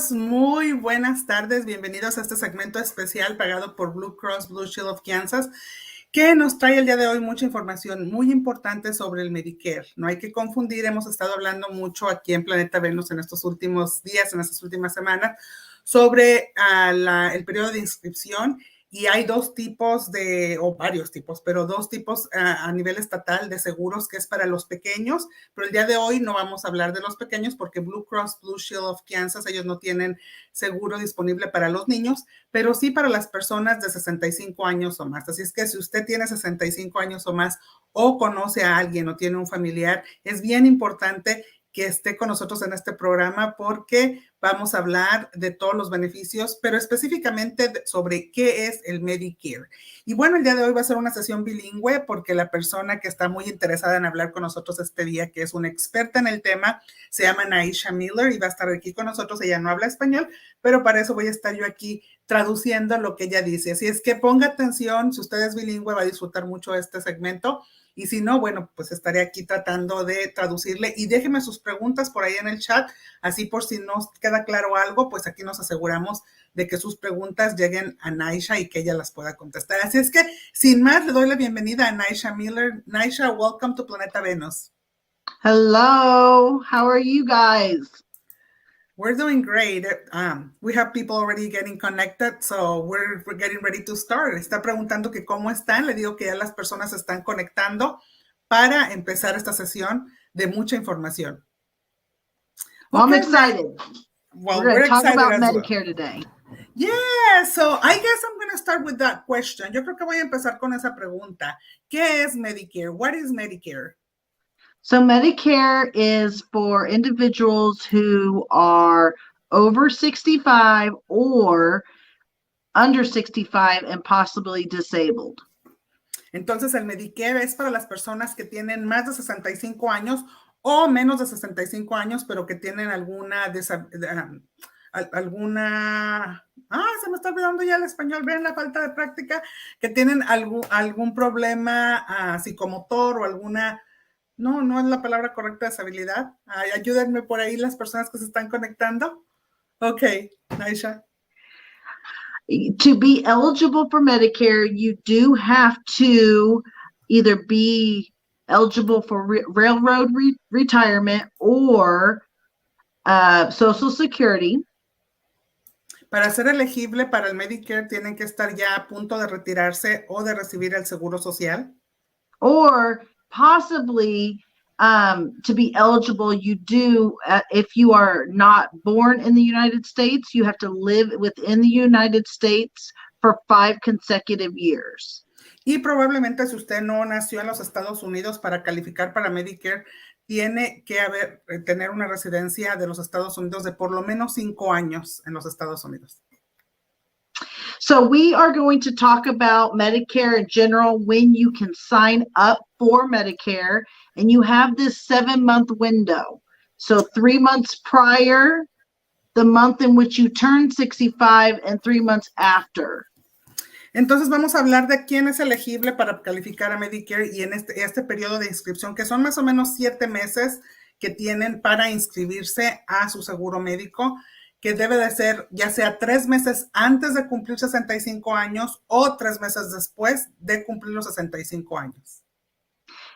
Amigos, muy buenas tardes. Bienvenidos a este segmento especial pagado por Blue Cross Blue Shield of Kansas, que nos trae el día de hoy mucha información muy importante sobre el Medicare. No hay que confundir, hemos estado hablando mucho aquí en Planeta Venus en estos últimos días, en estas últimas semanas, sobre el periodo de inscripción. Y hay dos tipos o varios tipos, pero dos tipos a nivel estatal de seguros, que es para los pequeños. Pero el día de hoy no vamos a hablar de los pequeños porque Blue Cross Blue Shield of Kansas, ellos no tienen seguro disponible para los niños, pero sí para las personas de 65 años o más. Así es que si usted tiene 65 años o más o conoce a alguien o tiene un familiar, es bien importante que esté con nosotros en este programa porque vamos a hablar de todos los beneficios, pero específicamente sobre qué es el Medicare. Y bueno, el día de hoy va a ser una sesión bilingüe porque la persona que está muy interesada en hablar con nosotros este día, que es una experta en el tema, se llama Naisha Miller y va a estar aquí con nosotros. Ella no habla español, pero para eso voy a estar yo aquí traduciendo lo que ella dice. Así es que ponga atención, si usted es bilingüe va a disfrutar mucho este segmento. Y si no, bueno, pues estaré aquí tratando de traducirle y déjeme sus preguntas por ahí en el chat, así por si no queda claro algo, pues aquí nos aseguramos de que sus preguntas lleguen a Naisha y que ella las pueda contestar. Así es que, sin más, le doy la bienvenida a Naisha Miller. Naisha, welcome to Planeta Venus. Hello, how are you guys? We're doing great. We have people already getting connected, so we're getting ready to start. Está preguntando que cómo están. Le digo que ya las personas se están conectando para empezar esta sesión de mucha información. Well, I'm excited. Well, we're going to talk about well. Medicare today. Yeah, so I guess I'm going to start with that question. Yo creo que voy a empezar con esa pregunta. ¿Qué es Medicare? What is Medicare? So Medicare is for individuals who are over 65 or under 65 and possibly disabled. Entonces, el Medicare es para las personas que tienen más de 65 años o menos de 65 años, pero que tienen se me está olvidando ya el español, vean la falta de práctica, que tienen algún problema psicomotor o alguna... No es la palabra correcta, deshabilidad. Ayúdenme por ahí las personas que se están conectando. Okay, Naisha. To be eligible for Medicare, you do have to either be eligible for railroad retirement or Social Security. Para ser elegible para el Medicare, tienen que estar ya a punto de retirarse o de recibir el seguro social. Or possibly to be eligible, you do, if you are not born in the United States, you have to live within the United States for 5 consecutive years. Y probablemente si usted no nació en los Estados Unidos para calificar para Medicare, tiene que tener una residencia de los Estados Unidos de por lo menos 5 años en los Estados Unidos. So we are going to talk about Medicare in general, when you can sign up for Medicare, and you have this 7-month window. So 3 months prior, the month in which you turn 65, and 3 months after. Entonces vamos a hablar de quién es elegible para calificar a Medicare y en este periodo de inscripción, que son más o menos 7 meses que tienen para inscribirse a su seguro médico, que debe de ser ya sea 3 meses antes de cumplir 65 años o 3 meses después de cumplir los 65 años.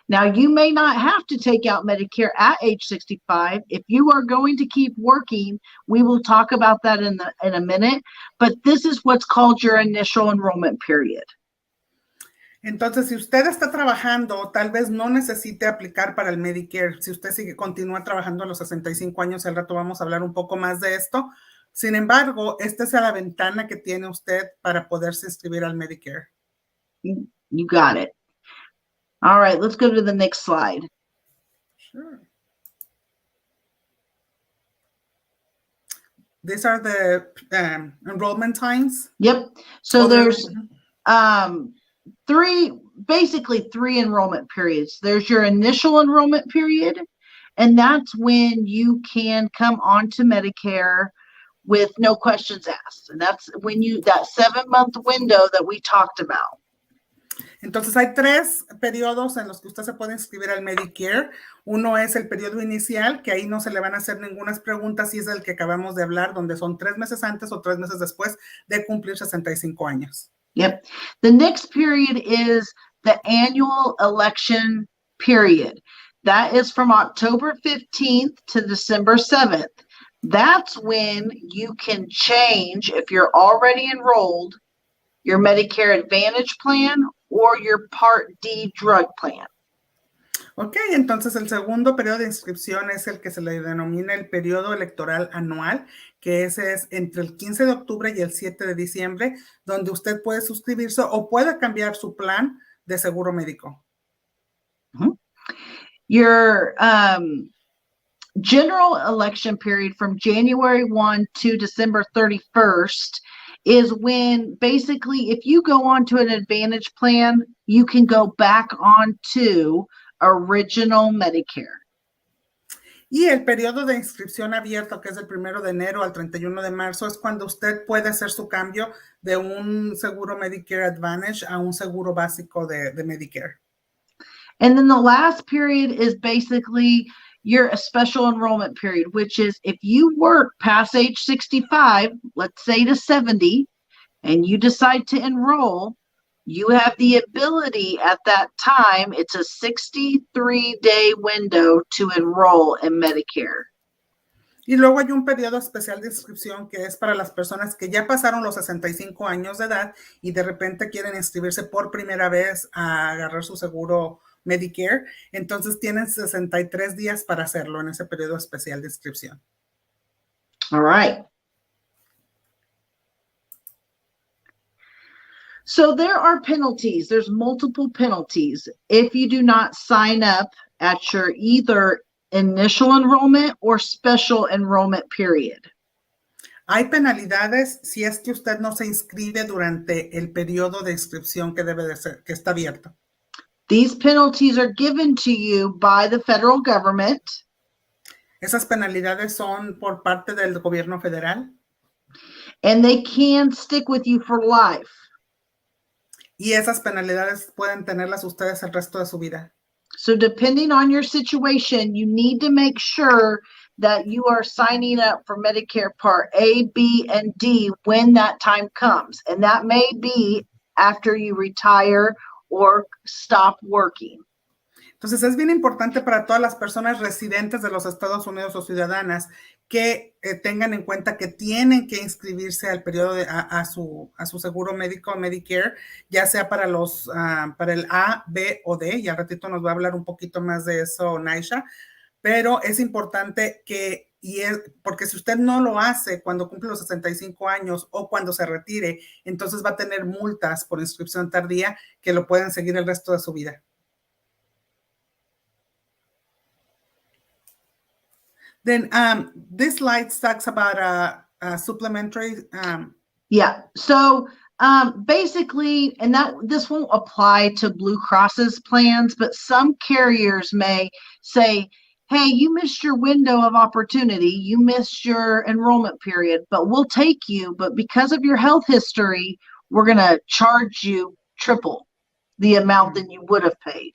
Now, you may not have to take out Medicare at age 65. If you are going to keep working, we will talk about that in a minute, but this is what's called your initial enrollment period. Entonces, si usted está trabajando, tal vez no necesite aplicar para el Medicare. Si usted continúa trabajando a los 65 años, al rato vamos a hablar un poco más de esto. Sin embargo, esta es la ventana que tiene usted para poderse inscribir al Medicare. You got it. All right, let's go to the next slide. Sure. These are the enrollment times? Yep. So there's basically three enrollment periods. There's your initial enrollment period, and that's when you can come onto Medicare with no questions asked. And that's when that 7-month window that we talked about. Entonces, hay 3 periodos en los que usted se puede inscribir al Medicare. Uno es el periodo inicial, que ahí no se le van a hacer ninguna preguntas, y es el que acabamos de hablar, donde son 3 meses antes o 3 meses después de cumplir 65 años. Yep. The next period is the annual election period. That is from October 15th to December 7th. That's when you can change, if you're already enrolled, your Medicare Advantage plan or your Part D drug plan. Ok, entonces el segundo periodo de inscripción es el que se le denomina el periodo electoral anual, que ese es entre el 15 de octubre y el 7 de diciembre, donde usted puede suscribirse o puede cambiar su plan de seguro médico. Your general election period from January 1 to December 31st is when basically if you go on to an Advantage plan, you can go back on to original Medicare. Y el periodo de inscripción abierto, que es del 1 de enero al 31 de marzo, es cuando usted puede hacer su cambio de un seguro Medicare Advantage a un seguro básico de Medicare. And then the last period is basically your special enrollment period, which is if you work past age 65, let's say to 70, and you decide to enroll, you have the ability at that time, it's a 63-day window to enroll in Medicare. Y luego hay un periodo especial de inscripción que es para las personas que ya pasaron los 65 años de edad y de repente quieren inscribirse por primera vez a agarrar su seguro Medicare. Entonces tienen 63 días para hacerlo en ese periodo especial de inscripción. All right. So there are penalties. There's multiple penalties if you do not sign up at your either initial enrollment or special enrollment period. Hay penalidades si es que usted no se inscribe durante el periodo de inscripción que debe de ser, que está abierto. These penalties are given to you by the federal government. Esas penalidades son por parte del gobierno federal. And they can stick with you for life. Y esas penalidades pueden tenerlas ustedes el resto de su vida. So depending on your situation, you need to make sure that you are signing up for Medicare Part A, B, and D when that time comes. And that may be after you retire or stop working. Entonces es bien importante para todas las personas residentes de los Estados Unidos o ciudadanas que tengan en cuenta que tienen que inscribirse al periodo a su seguro médico Medicare, ya sea para para el A, B o D, y al ratito nos va a hablar un poquito más de eso Naisha, pero es importante que, porque si usted no lo hace cuando cumple los 65 años o cuando se retire, entonces va a tener multas por inscripción tardía que lo pueden seguir el resto de su vida. Then this slide talks about a supplementary. Yeah. So basically, and this won't apply to Blue Cross's plans, but some carriers may say, hey, you missed your window of opportunity. You missed your enrollment period, but we'll take you. But because of your health history, we're going to charge you triple the amount than you would have paid.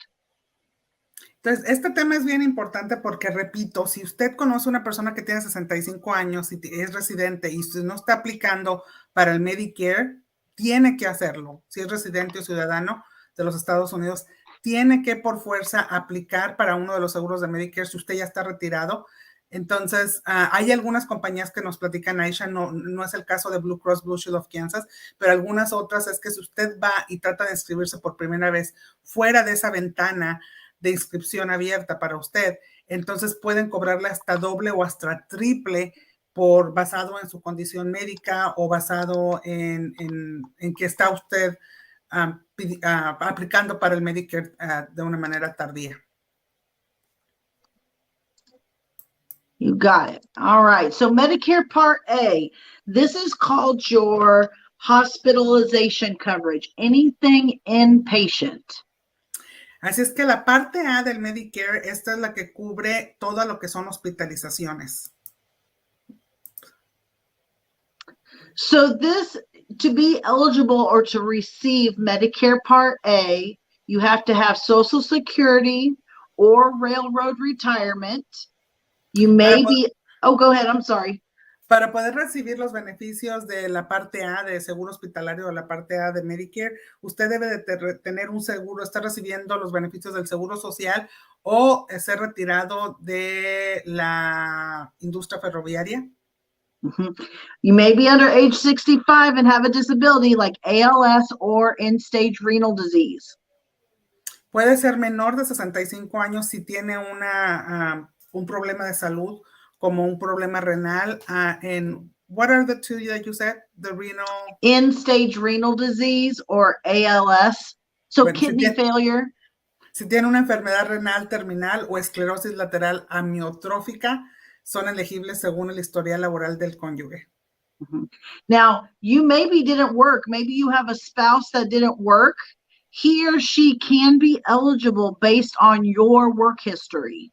Entonces, este tema es bien importante porque, repito, si usted conoce a una persona que tiene 65 años y es residente y no está aplicando para el Medicare, tiene que hacerlo. Si es residente o ciudadano de los Estados Unidos, tiene que por fuerza aplicar para uno de los seguros de Medicare si usted ya está retirado. Entonces, hay algunas compañías que nos platican, Naisha, no es el caso de Blue Cross Blue Shield of Kansas, pero algunas otras es que si usted va y trata de inscribirse por primera vez fuera de esa ventana de inscripción abierta para usted, entonces pueden cobrarle hasta doble o hasta triple basado en su condición médica o basado en que está usted aplicando para el Medicare de una manera tardía. You got it. All right. So Medicare Part A, this is called your hospitalization coverage, anything inpatient. Así es que la parte A del Medicare, esta es la que cubre todo lo que son hospitalizaciones. So this, to be eligible or to receive Medicare Part A, you have to have Social Security or railroad retirement. You may be, oh, go ahead, I'm sorry. Para poder recibir los beneficios de la parte A de seguro hospitalario o la parte A de Medicare, usted debe de tener un seguro, estar recibiendo los beneficios del seguro social o ser retirado de la industria ferroviaria. You may be under age 65 and have a disability like ALS or end-stage renal disease. Puede ser menor de 65 años si tiene un problema de salud, como un problema renal. And what are the two that you said? The renal? End-stage renal disease or ALS. So bueno, kidney failure. Si tiene una enfermedad renal terminal o esclerosis lateral amiotrófica, son elegibles según el historial laboral del cónyuge. Now, you maybe didn't work. Maybe you have a spouse that didn't work. He or she can be eligible based on your work history.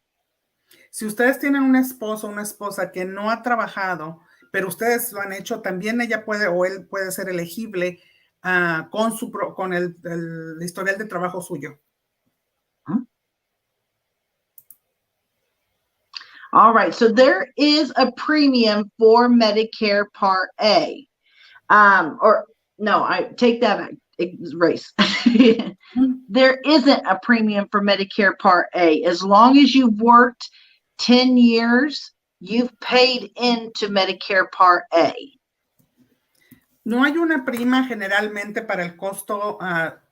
Si ustedes tienen un esposo o una esposa que no ha trabajado, pero ustedes lo han hecho, también ella puede o él puede ser elegible con el historial de trabajo suyo. All right, so there is a premium for Medicare Part A. Or no, I take that back. Erase. There isn't a premium for Medicare Part A. As long as you've worked 10 years, you've paid into Medicare Part A. No hay una prima generalmente para el costo,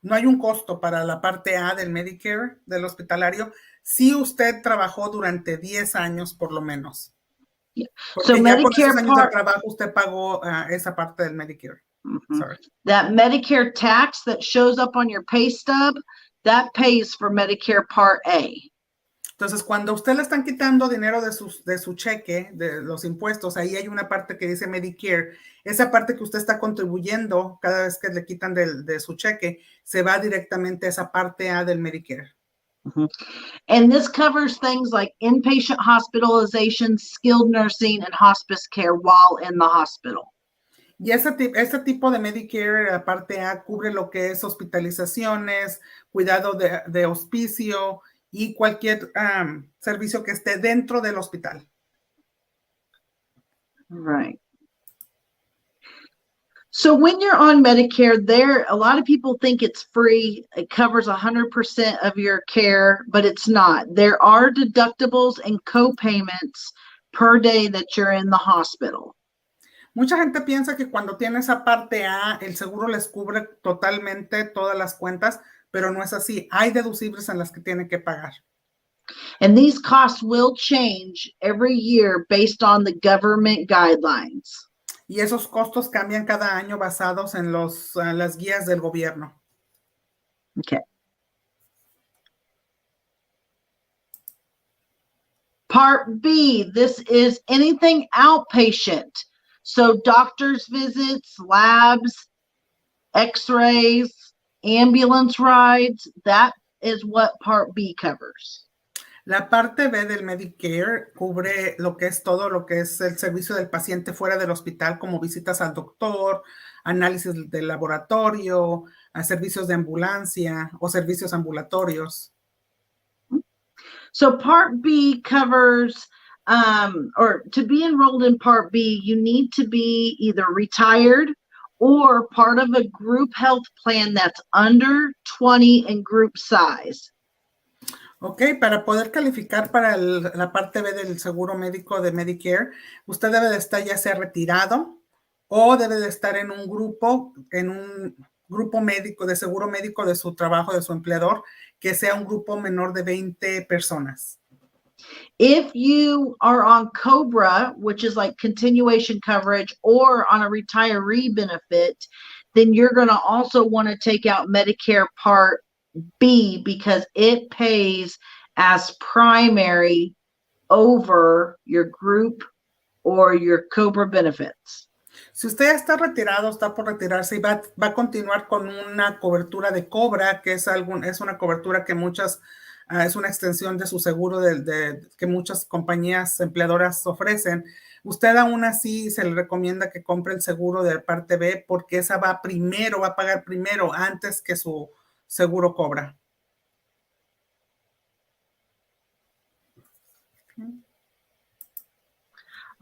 no hay un costo para la parte A del Medicare, del hospitalario, si usted trabajó durante 10 años por lo menos. Yeah. Porque so ya Medicare con esos años Part, de trabajo usted pagó esa parte del Medicare. Sorry. That Medicare tax that shows up on your pay stub, that pays for Medicare Part A. Entonces, cuando usted le están quitando dinero de su cheque, de los impuestos, ahí hay una parte que dice Medicare. Esa parte que usted está contribuyendo cada vez que le quitan de su cheque, se va directamente a esa parte A del Medicare. And this covers things like inpatient hospitalization, skilled nursing, and hospice care while in the hospital. Y ese tipo de Medicare, la parte A, cubre lo que es hospitalizaciones, cuidado de hospicio, y cualquier servicio que esté dentro del hospital. Right. So when you're on Medicare, a lot of people think it's free. It covers 100% of your care, but it's not. There are deductibles and co-payments per day that you're in the hospital. Mucha gente piensa que cuando tiene esa parte A, el seguro les cubre totalmente todas las cuentas, pero no es así. Hay deducibles en las que tienen que pagar. And these costs will change every year based on the government guidelines. Y esos costos cambian cada año basados en las guías del gobierno. Okay. Part B, this is anything outpatient. So doctor's visits, labs, x-rays, ambulance rides, that is what Part B covers. La parte B del Medicare cubre lo que es todo lo que es el servicio del paciente fuera del hospital, como visitas al doctor, análisis de laboratorio, servicios de ambulancia o servicios ambulatorios. So Part B covers, or to be enrolled in Part B, you need to be either retired or part of a group health plan that's under 20 in group size. Ok, para poder calificar para la parte B del seguro médico de Medicare, usted debe de estar ya sea retirado o debe de estar en un grupo médico, de seguro médico de su trabajo, de su empleador, que sea un grupo menor de 20 personas. If you are on COBRA, which is like continuation coverage, or on a retiree benefit, then you're going to also want to take out Medicare Part B because it pays as primary over your group or your COBRA benefits. Si usted está retirado, está por retirarse y va a continuar con una cobertura de COBRA, que es una cobertura que es una extensión de su seguro que muchas compañías empleadoras ofrecen. usted aún así se le recomienda que compre el seguro de parte B porque esa va primero, va a pagar primero antes que su seguro cobra.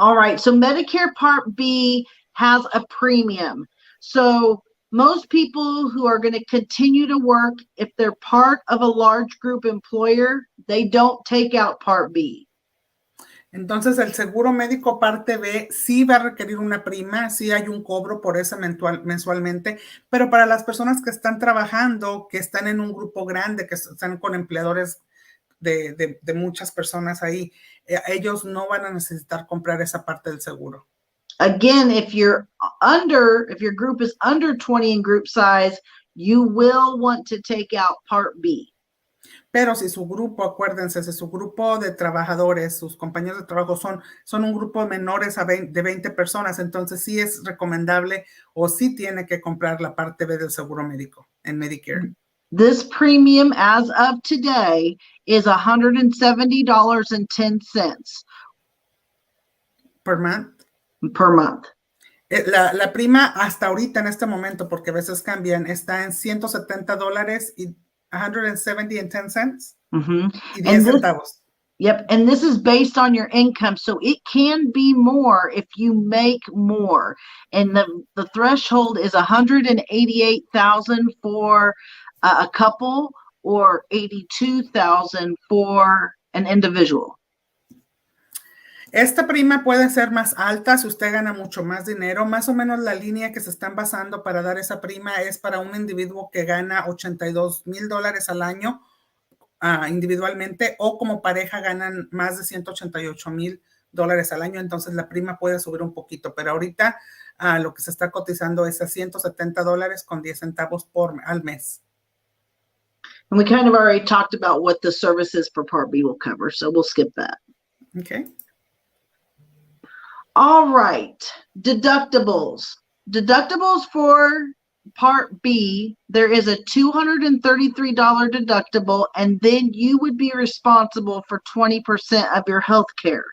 All right, so Medicare Part B has a premium. So most people who are going to continue to work, if they're part of a large group employer, they don't take out Part B. Entonces, el seguro médico parte B sí va a requerir una prima, sí hay un cobro por eso mensualmente, pero para las personas que están trabajando, que están en un grupo grande, que están con empleadores de muchas personas ahí, ellos no van a necesitar comprar esa parte del seguro. Again, if your group is under 20 in group size, you will want to take out Part B. Pero si su grupo, acuérdense, si su grupo de trabajadores, sus compañeros de trabajo son un grupo menores de 20 personas, entonces sí es recomendable o sí tiene que comprar la parte B del seguro médico en Medicare. This premium as of today is $170.10 Per month. per month. La prima hasta ahorita en este momento, porque a veces cambian, está en $170 y 170 and 10 cents y 10 centavos. Yep, and this is based on your income, so it can be more if you make more. And the threshold is 188,000 for a couple or 82,000 for an individual. Esta prima puede ser más alta si usted gana mucho más dinero. Más o menos la línea que se están basando para dar esa prima es para un individuo que gana $82,000 al año individualmente, o como pareja ganan más de $188,000 al año. Entonces la prima puede subir un poquito, pero ahorita lo que se está cotizando es a $170 con 10 centavos al mes. And we kind of already talked about what the services for Part B will cover, so we'll skip that. Okay. All right, deductibles. Deductibles for Part B, there is a $233 deductible, and then you would be responsible for 20% of your health care.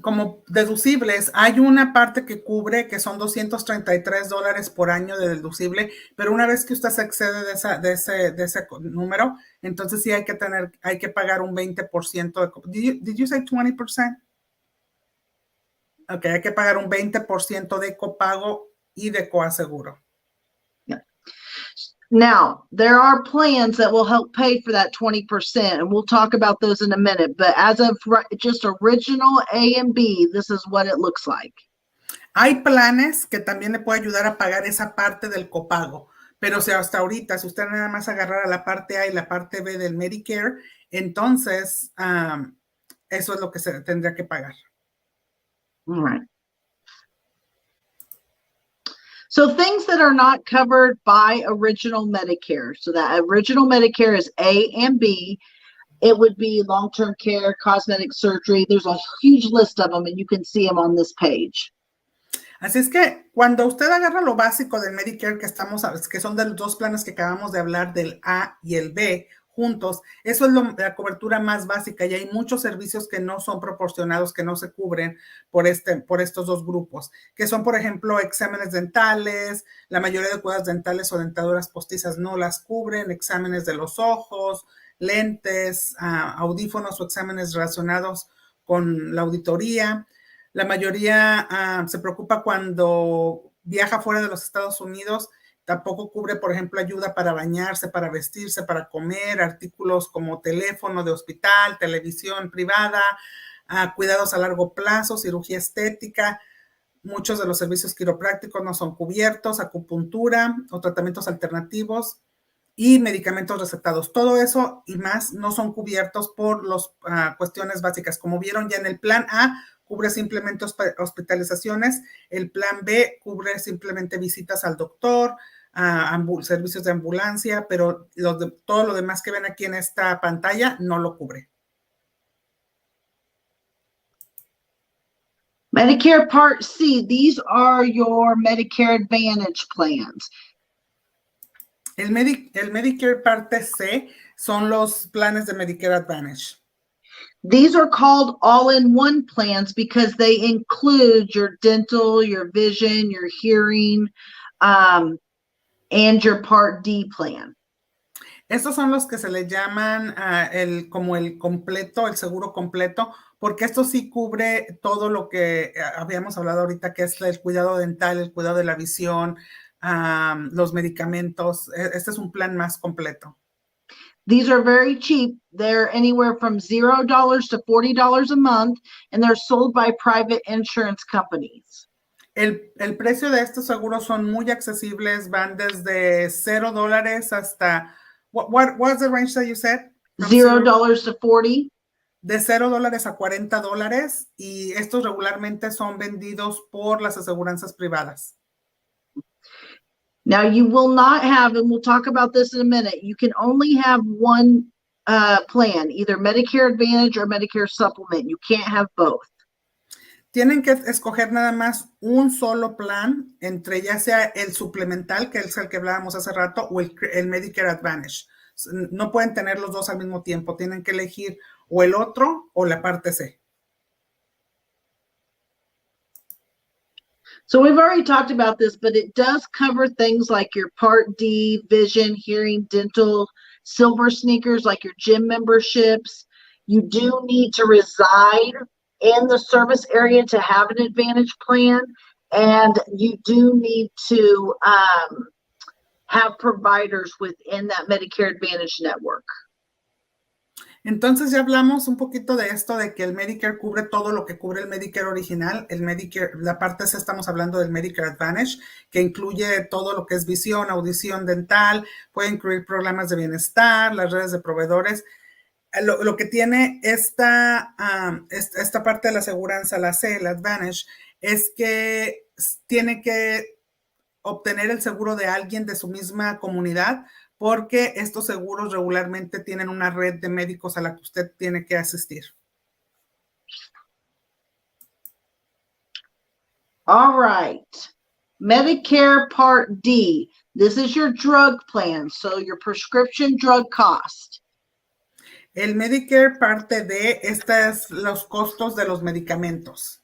Como deducibles, hay una parte que cubre que son $233 por año de deducible, pero una vez que usted se excede de ese número, entonces sí hay que pagar un 20%. Did you say 20%? Ok, hay que pagar un 20% de copago y de coaseguro. Yeah. Now, there are plans that will help pay for that 20%, and we'll talk about those in a minute. But as of just original A and B, this is what it looks like. Hay planes que también le puede ayudar a pagar esa parte del copago, pero si hasta ahorita, si usted nada más agarrara la parte A y la parte B del Medicare, entonces eso es lo que se tendría que pagar. All right. So things that are not covered by original Medicare. So that original Medicare is A and B. It would be long-term care, cosmetic surgery. There's a huge list of them, and you can see them on this page. Así es que cuando usted agarra lo básico del Medicare, que son de los dos planes que acabamos de hablar, del A y el B, juntos, eso es la cobertura más básica, y hay muchos servicios que no son proporcionados, que no se cubren por estos dos grupos, que son, por ejemplo, exámenes dentales. La mayoría de cuidados dentales o dentaduras postizas no las cubren, exámenes de los ojos, lentes, audífonos o exámenes relacionados con la auditoría. La mayoría se preocupa cuando viaja fuera de los Estados Unidos. Tampoco cubre, por ejemplo, ayuda para bañarse, para vestirse, para comer, artículos como teléfono de hospital, televisión privada, cuidados a largo plazo, cirugía estética. Muchos de los servicios quiroprácticos no son cubiertos, acupuntura o tratamientos alternativos y medicamentos recetados. Todo eso y más no son cubiertos por las cuestiones básicas. Como vieron ya en el plan A, cubre simplemente hospitalizaciones. El plan B cubre simplemente visitas al doctor, servicios de ambulancia, pero todo lo demás que ven aquí en esta pantalla no lo cubre. Medicare Part C, these are your Medicare Advantage plans. El Medicare Parte C son los planes de Medicare Advantage. These are called all-in-one plans because they include your dental, your vision, your hearing, and your Part D plan. Estos son los que se le llaman como el completo, el seguro completo, porque esto sí cubre todo lo que habíamos hablado ahorita, que es el cuidado dental, el cuidado de la visión, los medicamentos. Este es un plan más completo. These are very cheap. They're anywhere from $0 to $40 a month, and they're sold by private insurance companies. El precio de estos seguros son muy accesibles, van desde $0 hasta, what was the range that you said? From $0 to 40. De $0 a $40, y estos regularmente son vendidos por las aseguranzas privadas. Now you will not have, and we'll talk about this in a minute, you can only have one plan, either Medicare Advantage or Medicare Supplement. You can't have both. Tienen que escoger nada más un solo plan, entre ya sea el suplemental, que es el que hablábamos hace rato, o el Medicare Advantage. No pueden tener los dos al mismo tiempo, tienen que elegir o el otro o la parte C. So we've already talked about this, but it does cover things like your Part D, vision, hearing, dental, silver sneakers, like your gym memberships. You do need to reside in the service area to have an Advantage plan, and you do need to have providers within that Medicare Advantage network. Entonces ya hablamos un poquito de esto, de que el Medicare cubre todo lo que cubre el Medicare original. El Medicare, la parte C, estamos hablando del Medicare Advantage, que incluye todo lo que es visión, audición, dental, puede incluir programas de bienestar, las redes de proveedores. Lo que tiene esta parte de la aseguranza, la C, el Advantage, es que tiene que obtener el seguro de alguien de su misma comunidad, porque estos seguros regularmente tienen una red de médicos a la que usted tiene que asistir. All right. Medicare Part D. This is your drug plan, so your prescription drug cost. El Medicare Parte D, estos los costos de los medicamentos.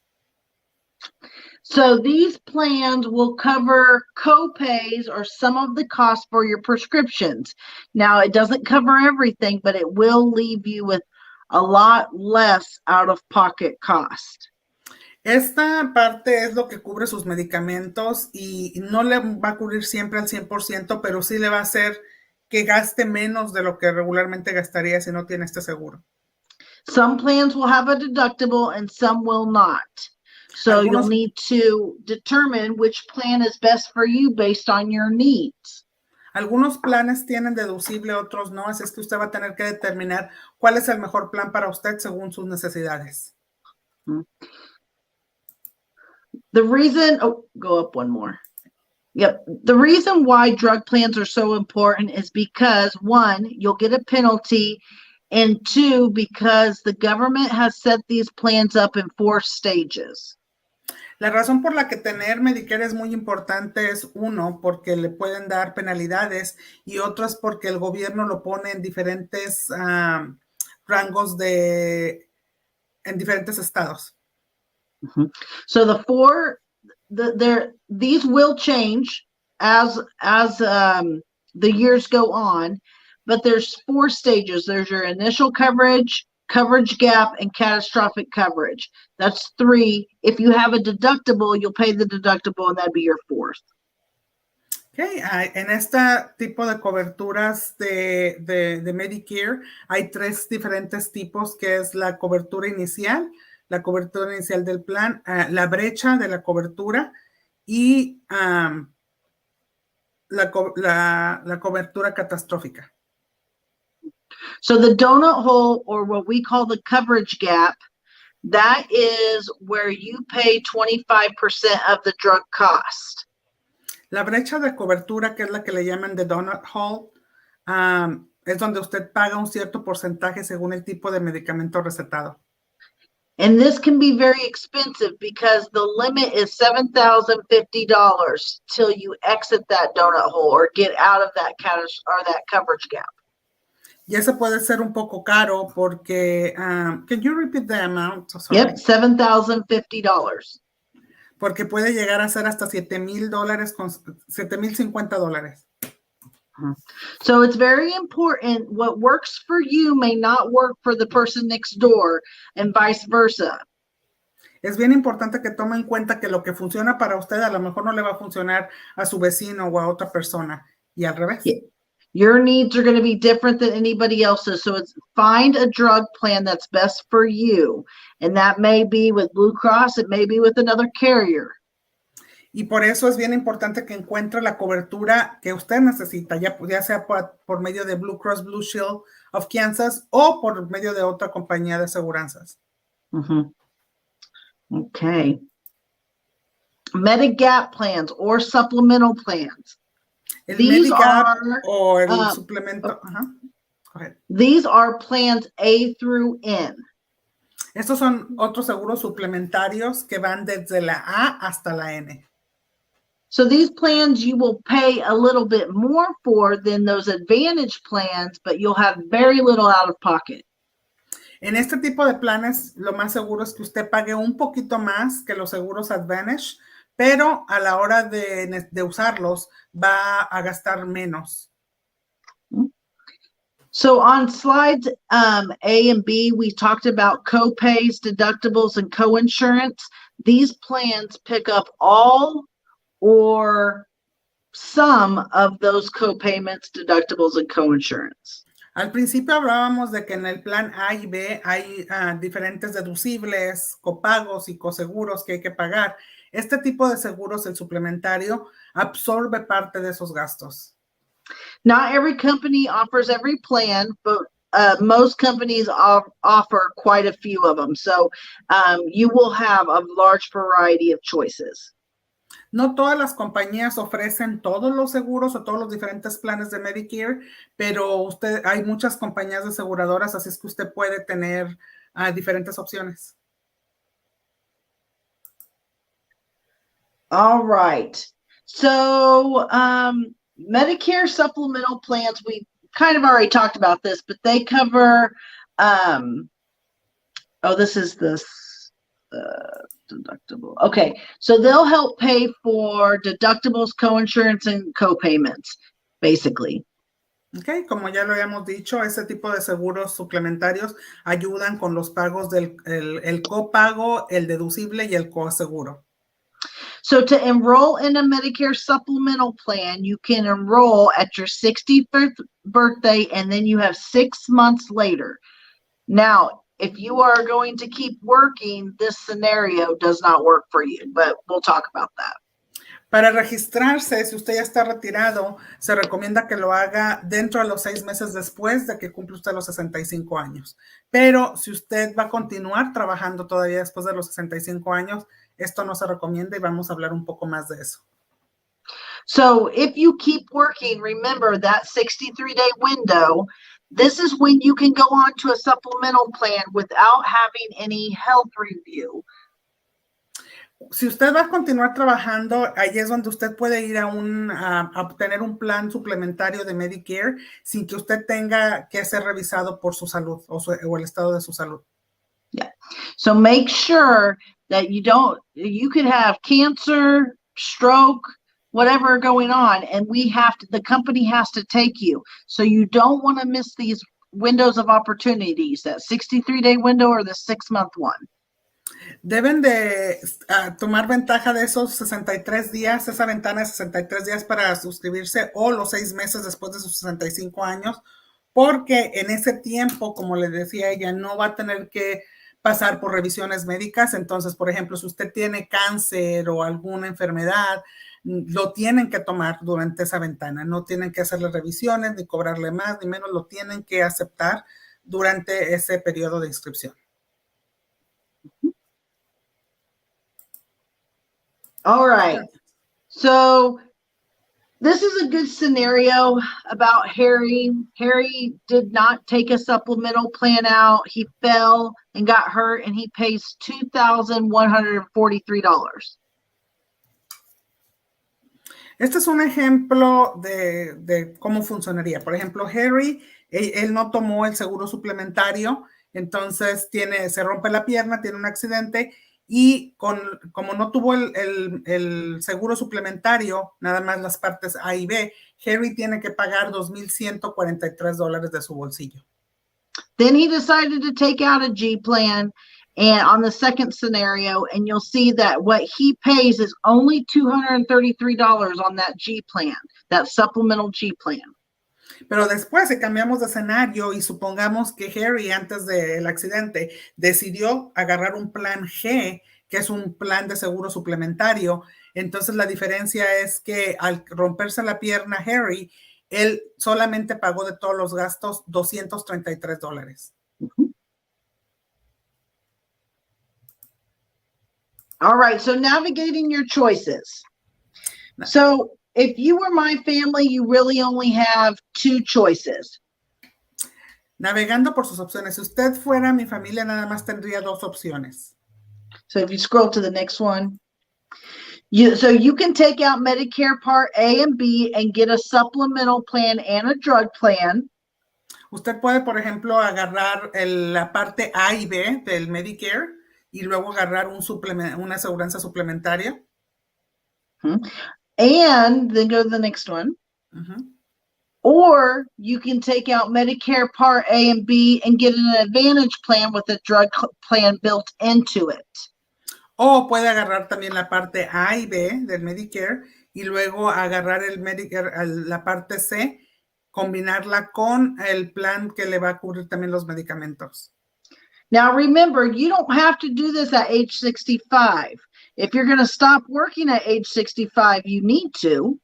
So these plans will cover co-pays or some of the cost for your prescriptions. Now, it doesn't cover everything, but it will leave you with a lot less out-of-pocket cost. Esta parte es lo que cubre sus medicamentos y no le va a cubrir siempre al 100%, pero sí le va a hacer que gaste menos de lo que regularmente gastaría si no tiene este seguro. Some plans will have a deductible and some will not. So you'll need to determine which plan is best for you based on your needs. Algunos planes tienen deducible, otros no, así es que usted va a tener que determinar cuál es el mejor plan para usted según sus necesidades. The reason, go up one more. Yep. The reason why drug plans are so important is because, one, you'll get a penalty, and two, because the government has set these plans up in 4 stages. La razón por la que tener Medicare es muy importante es, uno, porque le pueden dar penalidades, y otro es porque el gobierno lo pone en diferentes rangos en diferentes estados. So these will change as the years go on, but there's 4 stages. There's your initial coverage, coverage gap, and catastrophic coverage. That's 3. If you have a deductible, you'll pay the deductible, and that'd be your 4th. Okay. En este tipo de coberturas de Medicare hay 3 diferentes tipos, que es la cobertura inicial del plan, la brecha de la cobertura y la cobertura catastrófica. So the donut hole, or what we call the coverage gap, that is where you pay 25% of the drug cost. La brecha de cobertura, que es la que le llaman the donut hole, es donde usted paga un cierto porcentaje según el tipo de medicamento recetado. And this can be very expensive because the limit is $7,050 till you exit that donut hole or get out of that coverage gap. Y ese puede ser un poco caro porque, can you repeat the amount? So sorry. Yep, $7,050. Porque puede llegar a ser hasta $7,000 con $7,050. So it's very important. What works for you may not work for the person next door, and vice versa. Es bien importante que tome en cuenta que lo que funciona para usted a lo mejor no le va a funcionar a su vecino o a otra persona, y al revés. Yeah. Your needs are going to be different than anybody else's. So it's find a drug plan that's best for you. And that may be with Blue Cross, it may be with another carrier. Y por eso es bien importante que encuentre la cobertura que usted necesita, ya sea por medio de Blue Cross Blue Shield of Kansas o por medio de otra compañía de aseguranzas. Okay. Medigap plans or supplemental plans. El These Medigap are, o el suplemento. Go ahead. These are plans A through N. Estos son otros seguros suplementarios que van desde la A hasta la N. So these plans you will pay a little bit more for than those Advantage plans, but you'll have very little out of pocket. En este tipo de planes, lo más seguro es que usted pague un poquito más que los seguros Advantage, pero a la hora de usarlos va a gastar menos. So on slides A and B, we talked about co-pays, deductibles, and co-insurance. These plans pick up all or some of those co-payments, deductibles, and co-insurance. Al principio hablábamos de que en el plan A y B hay diferentes deducibles, copagos y coseguros que hay que pagar. Este tipo de seguros, el suplementario, absorbe parte de esos gastos. Not every company offers every plan, but most companies offer quite a few of them. So you will have a large variety of choices. No todas las compañías ofrecen todos los seguros o todos los diferentes planes de Medicare, pero hay muchas compañías de aseguradoras, así es que usted puede tener diferentes opciones. All right. So Medicare supplemental plans, we kind of already talked about this, but they cover, this is this deductible. Okay, so they'll help pay for deductibles, co-insurance, and co-payments, basically. Ok, como ya lo habíamos dicho, ese tipo de seguros suplementarios ayudan con los pagos del el copago, el deducible y el coaseguro. So to enroll in a Medicare supplemental plan, you can enroll at your 65th birthday, and then you have 6 months later. Now, if you are going to keep working, this scenario does not work for you, but we'll talk about that. Para registrarse, si usted ya está retirado, se recomienda que lo haga dentro de los 6 meses después de que cumple usted los 65 años. Pero si usted va a continuar trabajando todavía después de los 65 años, esto no se recomienda y vamos a hablar un poco más de eso. So if you keep working, remember that 63-day window, this is when you can go on to a supplemental plan without having any health review. Si usted va a continuar trabajando, ahí es donde usted puede ir a obtener un plan suplementario de Medicare sin que usted tenga que ser revisado por su salud o el estado de su salud. Yeah. So make sure that you could have cancer, stroke, whatever going on, and the company has to take you. So you don't want to miss these windows of opportunities, that 63-day window or the 6-month one. Deben de tomar ventaja de esos 63 días, esa ventana de 63 días para suscribirse o los 6 meses después de sus 65 años, porque en ese tiempo, como le decía ella, no va a tener que pasar por revisiones médicas. Entonces, por ejemplo, si usted tiene cáncer o alguna enfermedad, lo tienen que tomar durante esa ventana. No tienen que hacerle revisiones, ni cobrarle más, ni menos. Lo tienen que aceptar durante ese periodo de inscripción. All right. So this is a good scenario about Harry. Harry did not take a supplemental plan out. He fell and got hurt, and he pays $2,143. Este es un ejemplo de cómo funcionaría. Por ejemplo, Harry, él no tomó el seguro suplementario, entonces se rompe la pierna, tiene un accidente y como no tuvo el seguro suplementario, nada más las partes A y B, Harry tiene que pagar $2,143 de su bolsillo. Then he decided to take out a G plan, and on the second scenario, and you'll see that what he pays is only $233 on that G plan, that supplemental G plan. Pero después, si cambiamos de escenario y supongamos que Harry, antes del accidente, decidió agarrar un plan G, que es un plan de seguro suplementario, entonces la diferencia es que al romperse la pierna Harry, él solamente pagó de todos los gastos $233. All right, so navigating your choices. So if you were my family, you really only have two choices. Navegando por sus opciones. Si usted fuera mi familia, nada más tendría dos opciones. So if you scroll to the next one, so you can take out Medicare Part A and B and get a supplemental plan and a drug plan. Usted puede, por ejemplo, agarrar la parte A y B del Medicare y luego agarrar una aseguranza suplementaria. And then go to the next one. Or you can take out Medicare Part A and B and get an Advantage plan with a drug plan built into it. O puede agarrar también la parte A y B del Medicare y luego agarrar el Medicare, la parte C, combinarla con el plan que le va a cubrir también los medicamentos. Now remember, you don't have to do this at age 65. If you're going to stop working at age 65, you need to.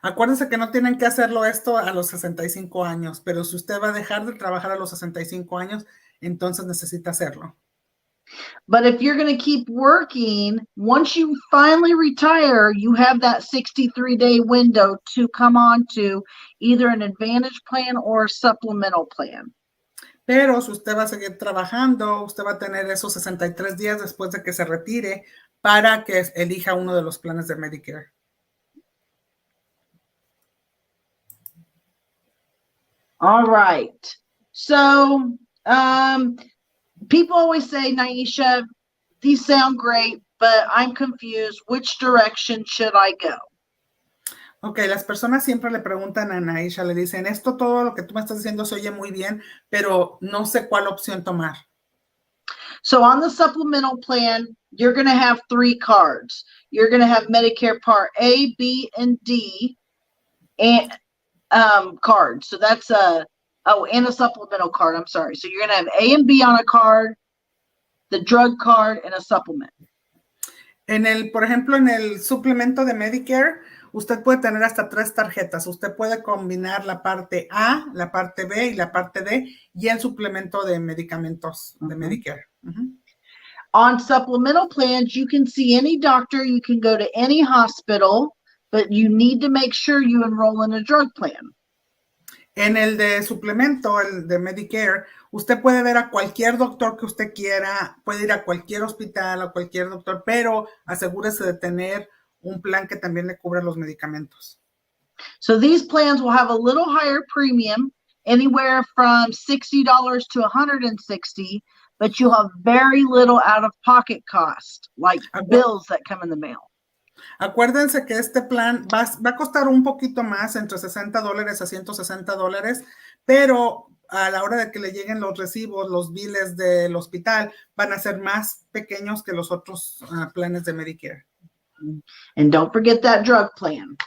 Acuérdense que no tienen que hacerlo esto a los 65 años, pero si usted va a dejar de trabajar a los 65 años, entonces necesita hacerlo. But if you're going to keep working, once you finally retire, you have that 63-day window to come on to either an Advantage plan or a supplemental plan. Pero si usted va a seguir trabajando, usted va a tener esos 63 días después de que se retire para que elija uno de los planes de Medicare. All right. So, people always say, Naisha, these sound great, but I'm confused. Which direction should I go? Ok, las personas siempre le preguntan a Naisha, le dicen, esto todo lo que tú me estás diciendo se oye muy bien, pero no sé cuál opción tomar. So on the supplemental plan, you're going to have 3 cards. You're going to have Medicare Part A, B, and D and cards. So that's and a supplemental card. I'm sorry. So you're going to have A and B on a card, the drug card, and a supplement. Por ejemplo, en el suplemento de Medicare, usted puede tener hasta 3 tarjetas. Usted puede combinar la parte A, la parte B y la parte D y el suplemento de medicamentos de Medicare. On supplemental plans, you can see any doctor, you can go to any hospital, but you need to make sure you enroll in a drug plan. En el de suplemento, el de Medicare, usted puede ver a cualquier doctor que usted quiera, puede ir a cualquier hospital, a cualquier doctor, pero asegúrese de tener un plan que también le cubra los medicamentos. So these plans will have a little higher premium, anywhere from $60 to $160, but you'll have very little out-of-pocket cost, like bills that come in the mail. Acuérdense que este plan va a costar un poquito más, entre $60 a $160, pero a la hora de que le lleguen los recibos, los biles del hospital, van a ser más pequeños que los otros planes de Medicare. And don't forget that drug plan.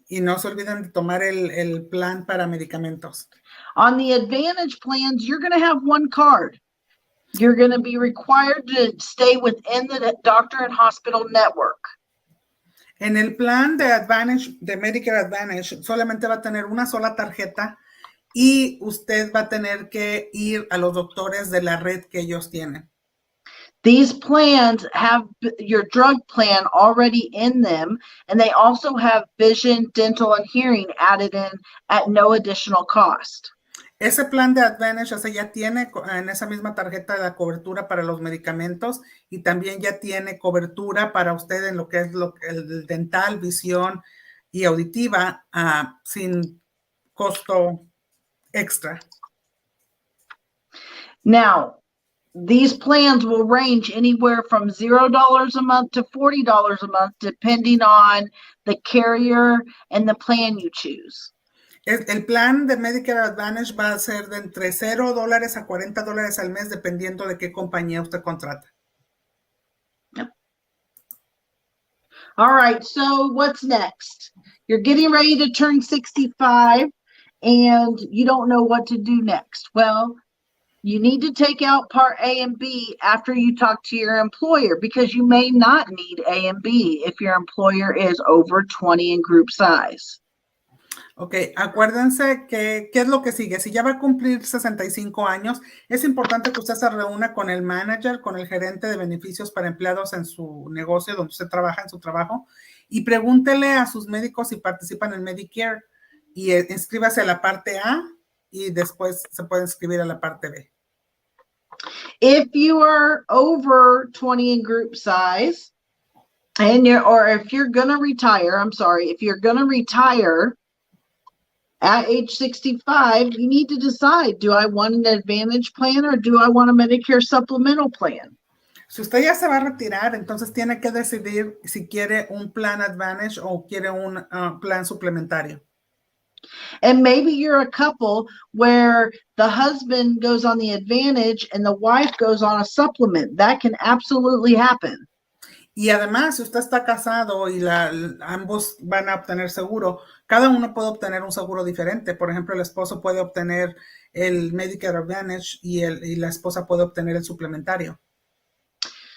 Y no se olviden de tomar el plan para medicamentos. On the Advantage plans, you're going to have 1 card. You're going to be required to stay within the doctor and hospital network. En el plan de Advantage, de Medicare Advantage, solamente va a tener una sola tarjeta y usted va a tener que ir a los doctores de la red que ellos tienen. These plans have your drug plan already in them, and they also have vision, dental, and hearing added in at no additional cost. Ese plan de Advantage ya tiene en esa misma tarjeta la cobertura para los medicamentos y también ya tiene cobertura para usted en lo que es el dental, visión, y auditiva sin costo extra. Now, these plans will range anywhere from $0 a month to $40 a month, depending on the carrier and the plan you choose. El plan de Medicare Advantage va a ser de entre $0 a $40 al mes, dependiendo de qué compañía usted contrata. Yep. All right, so what's next? You're getting ready to turn 65 and you don't know what to do next. Well, you need to take out Part A and B after you talk to your employer, because you may not need A and B if your employer is over 20 in group size. Ok, acuérdense que ¿qué es lo que sigue? Si ya va a cumplir 65 años, es importante que usted se reúna con el manager, con el gerente de beneficios para empleados en su negocio donde usted trabaja, en su trabajo, y pregúntele a sus médicos si participan en Medicare y inscríbase a la parte A y después se puede inscribir a la parte B. If you are over 20 in group size and if you're going to retire, if you're going to retire at age 65, you need to decide, do I want an Advantage plan or do I want a Medicare supplemental plan? Si usted ya se va a retirar, entonces tiene que decidir si quiere un plan Advantage o quiere un plan suplementario. And maybe you're a couple where the husband goes on the Advantage and the wife goes on a supplement. That can absolutely happen. Y además, si usted está casado y ambos van a obtener seguro, cada uno puede obtener un seguro diferente. Por ejemplo, el esposo puede obtener el Medicare Advantage y la esposa puede obtener el suplementario.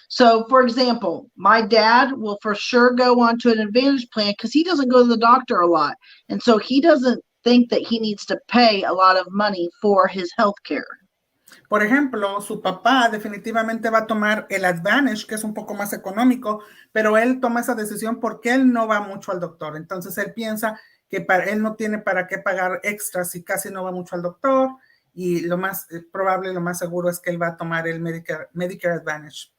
So, for example, my dad will for sure go on to an Advantage plan because he doesn't go to the doctor a lot. And so he doesn't think that he needs to pay a lot of money for his health care. Por ejemplo, su papá definitivamente va a tomar el Advantage, que es un poco más económico, pero él toma esa decisión porque él no va mucho al doctor. Entonces, él piensa que él no tiene para qué pagar extra si casi no va mucho al doctor, y lo más probable, lo más seguro es que él va a tomar el Medicare Advantage.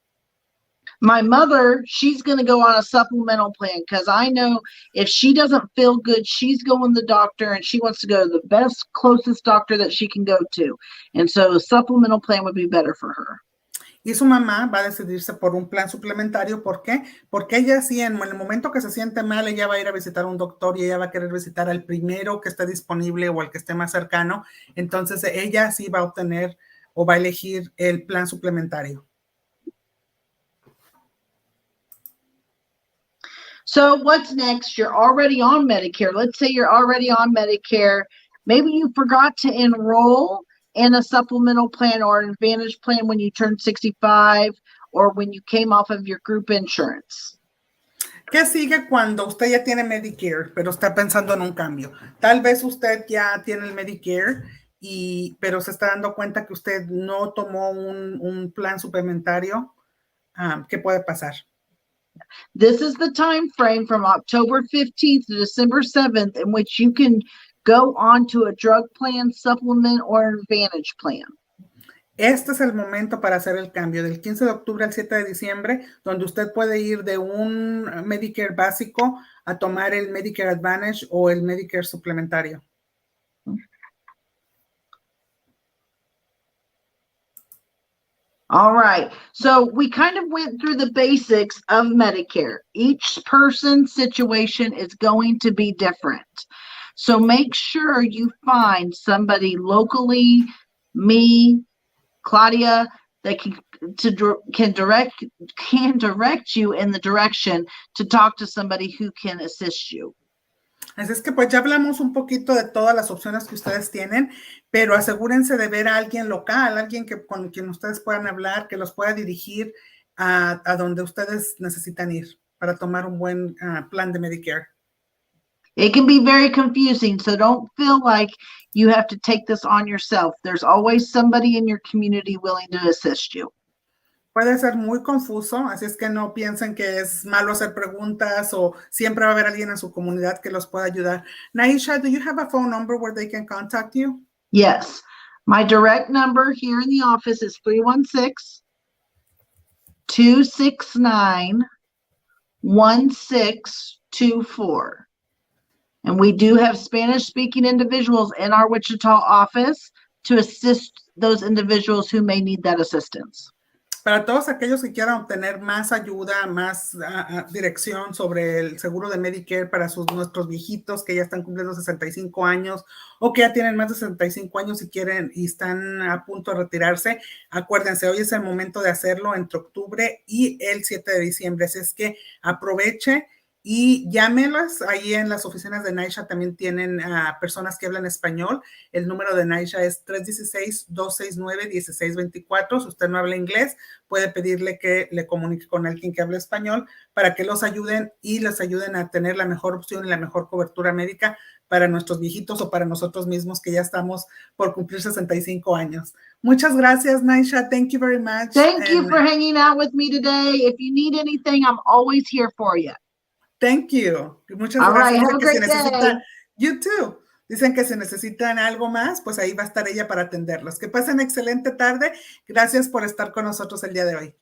My mother, she's going to go on a supplemental plan because I know if she doesn't feel good, she's going to the doctor and she wants to go to the best, closest doctor that she can go to. And so a supplemental plan would be better for her. Y su mamá va a decidirse por un plan suplementario. ¿Por qué? Porque ella sí, en el momento que se siente mal, ella va a ir a visitar a un doctor y ella va a querer visitar al primero que esté disponible o al que esté más cercano. Entonces, ella sí va a obtener o va a elegir el plan suplementario. So what's next? You're already on Medicare. Let's say you're already on Medicare. Maybe you forgot to enroll in a supplemental plan or an Advantage plan when you turned 65 or when you came off of your group insurance. ¿Qué sigue cuando usted ya tiene Medicare, pero está pensando en un cambio? Tal vez usted ya tiene el Medicare, pero se está dando cuenta que usted no tomó un plan suplementario. ¿Qué puede pasar? This is the time frame from October 15th to December 7th in which you can go on to a drug plan, supplement, or Advantage plan. Este es el momento para hacer el cambio, del 15 de octubre al 7 de diciembre, donde usted puede ir de un Medicare básico a tomar el Medicare Advantage o el Medicare suplementario. All right, so we kind of went through the basics of Medicare. Each person's situation is going to be different. So make sure you find somebody locally, me, Claudia, that can direct you in the direction to talk to somebody who can assist you. Así es que pues ya hablamos un poquito de todas las opciones que ustedes tienen, pero asegúrense de ver a alguien local, alguien con quien ustedes puedan hablar, que los pueda dirigir a donde ustedes necesitan ir para tomar un buen plan de Medicare. It can be very confusing, so don't feel like you have to take this on yourself. There's always somebody in your community willing to assist you. Puede ser muy confuso, así es que no piensen que es malo hacer preguntas o siempre va a haber alguien en su comunidad que los pueda ayudar. Naisha, do you have a phone number where they can contact you? Yes. My direct number here in the office is 316-269-1624. And we do have Spanish-speaking individuals in our Wichita office to assist those individuals who may need that assistance. Para todos aquellos que quieran obtener más ayuda, más dirección sobre el seguro de Medicare para nuestros viejitos que ya están cumpliendo 65 años o que ya tienen más de 65 años y quieren y están a punto de retirarse, acuérdense, hoy es el momento de hacerlo entre octubre y el 7 de diciembre. Así es que aproveche y llámelas. Ahí en las oficinas de Naisha también tienen personas que hablan español. El número de Naisha es 316-269-1624. Si usted no habla inglés, puede pedirle que le comunique con alguien que hable español para que los ayuden y les ayuden a tener la mejor opción y la mejor cobertura médica para nuestros viejitos o para nosotros mismos que ya estamos por cumplir 65 años. Muchas gracias, Naisha. Thank you very much. Thank you for hanging out with me today. If you need anything, I'm always here for you. Thank you. Muchas All gracias. right, have a great day. You too. Dicen que si necesitan algo más, pues ahí va a estar ella para atenderlos. Que pasen excelente tarde. Gracias por estar con nosotros el día de hoy.